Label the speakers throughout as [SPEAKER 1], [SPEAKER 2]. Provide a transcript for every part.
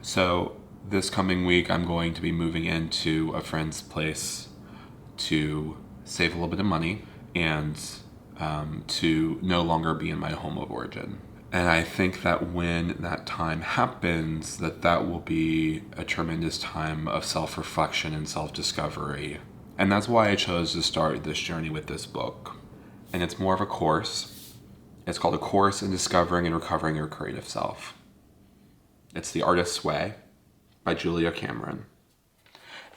[SPEAKER 1] So this coming week, I'm going to be moving into a friend's place to save a little bit of money and to no longer be in my home of origin. And I think that when that time happens, that will be a tremendous time of self-reflection and self-discovery. And that's why I chose to start this journey with this book. And it's more of a course. It's called A Course in Discovering and Recovering Your Creative Self. It's The Artist's Way by Julia Cameron.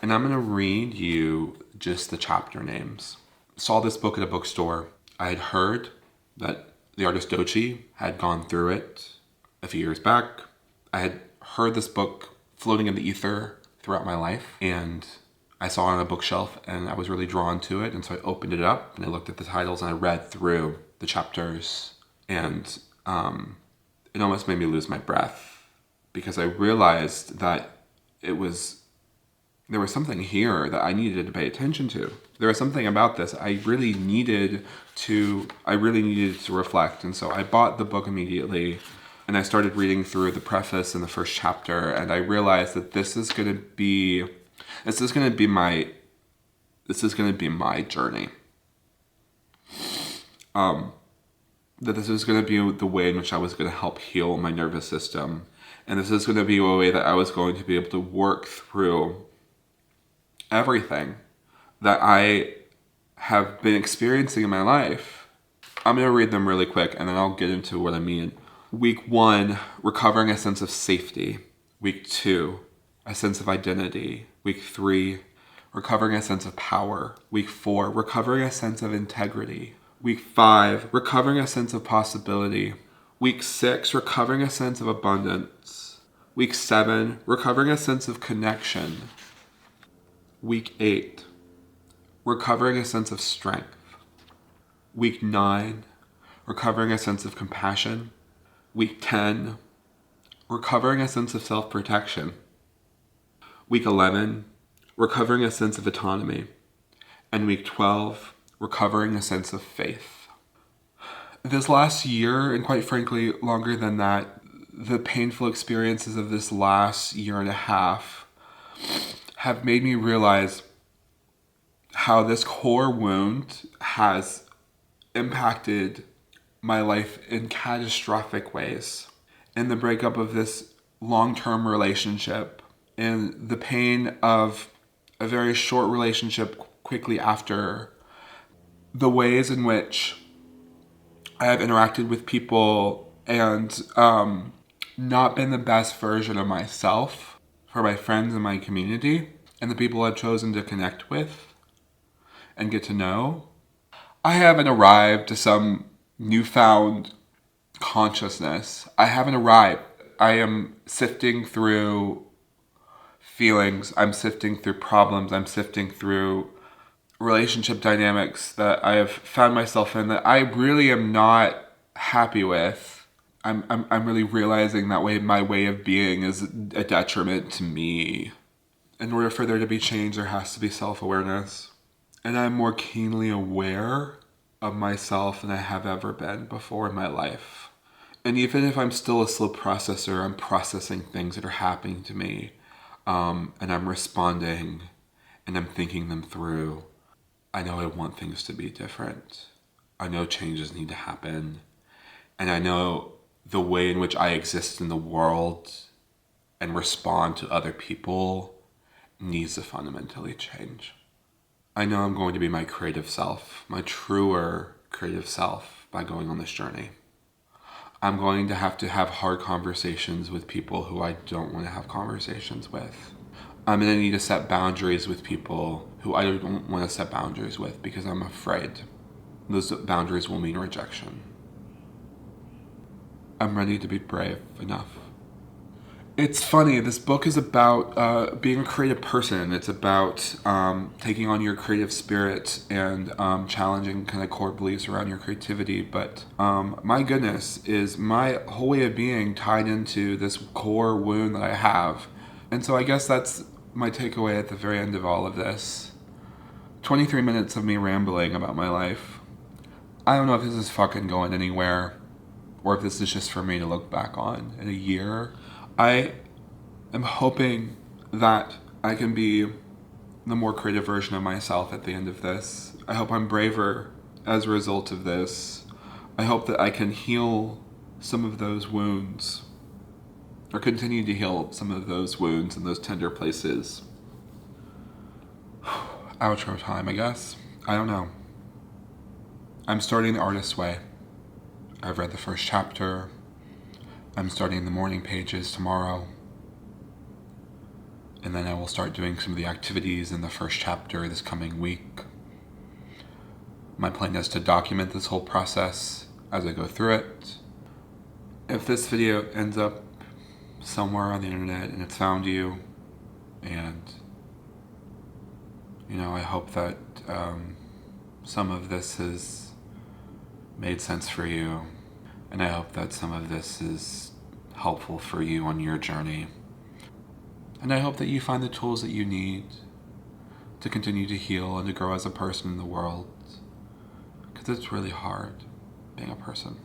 [SPEAKER 1] And I'm going to read you just the chapter names. Saw this book at a bookstore. I had heard that the artist Doechii had gone through it a few years back. I had heard this book floating in the ether throughout my life, and I saw it on a bookshelf and I was really drawn to it. And so I opened it up and I looked at the titles and I read through the chapters, and it almost made me lose my breath because I realized that there was something here that I needed to pay attention to. There was something about this I really needed to reflect. And so I bought the book immediately and I started reading through the preface in the first chapter, and I realized that this is going to be my journey. That this is going to be the way in which I was going to help heal my nervous system. And this is going to be a way that I was going to be able to work through everything that I have been experiencing in my life. I'm going to read them really quick and then I'll get into what I mean. Week 1, recovering a sense of safety. Week 2, a sense of identity. Week 3, recovering a sense of power. Week 4, recovering a sense of integrity. Week 5, recovering a sense of possibility. Week 6, recovering a sense of abundance. Week 7, recovering a sense of connection. Week 8, recovering a sense of strength. Week 9, recovering a sense of compassion. Week 10, recovering a sense of self-protection. Week 11, recovering a sense of autonomy. And week 12, recovering a sense of faith. This last year, and quite frankly, longer than that, the painful experiences of this last year and a half have made me realize how this core wound has impacted my life in catastrophic ways. In the breakup of this long-term relationship, and the pain of a very short relationship quickly after, the ways in which I have interacted with people and not been the best version of myself for my friends and my community and the people I've chosen to connect with and get to know. I haven't arrived to some newfound consciousness. I haven't arrived. I am sifting through feelings. I'm sifting through problems. I'm sifting through relationship dynamics that I have found myself in that I really am not happy with. I'm really realizing that my way of being is a detriment to me. In order for there to be change, there has to be self-awareness. And I'm more keenly aware of myself than I have ever been before in my life. And even if I'm still a slow processor, I'm processing things that are happening to me. And I'm responding and I'm thinking them through. I know I want things to be different. I know changes need to happen. And I know the way in which I exist in the world and respond to other people needs to fundamentally change. I know I'm going to be my creative self, my truer creative self, by going on this journey. I'm going to have hard conversations with people who I don't want to have conversations with. I'm going to need to set boundaries with people who I don't want to set boundaries with because I'm afraid those boundaries will mean rejection. I'm ready to be brave enough. It's funny, this book is about being a creative person. It's about taking on your creative spirit and challenging kind of core beliefs around your creativity. But my goodness, is my whole way of being tied into this core wound that I have. And so I guess that's my takeaway at the very end of all of this. 23 minutes of me rambling about my life. I don't know if this is fucking going anywhere or if this is just for me to look back on in a year. I I'm hoping that I can be the more creative version of myself at the end of this. I hope I'm braver as a result of this. I hope that I can heal some of those wounds, or continue to heal some of those wounds and those tender places. Outro time, I guess. I don't know. I'm starting The Artist's Way. I've read the first chapter. I'm starting the morning pages tomorrow. And then I will start doing some of the activities in the first chapter this coming week. My plan is to document this whole process as I go through it. If this video ends up somewhere on the internet and it's found you, and I hope that some of this has made sense for you, and I hope that some of this is helpful for you on your journey. And I hope that you find the tools that you need to continue to heal and to grow as a person in the world, because it's really hard being a person.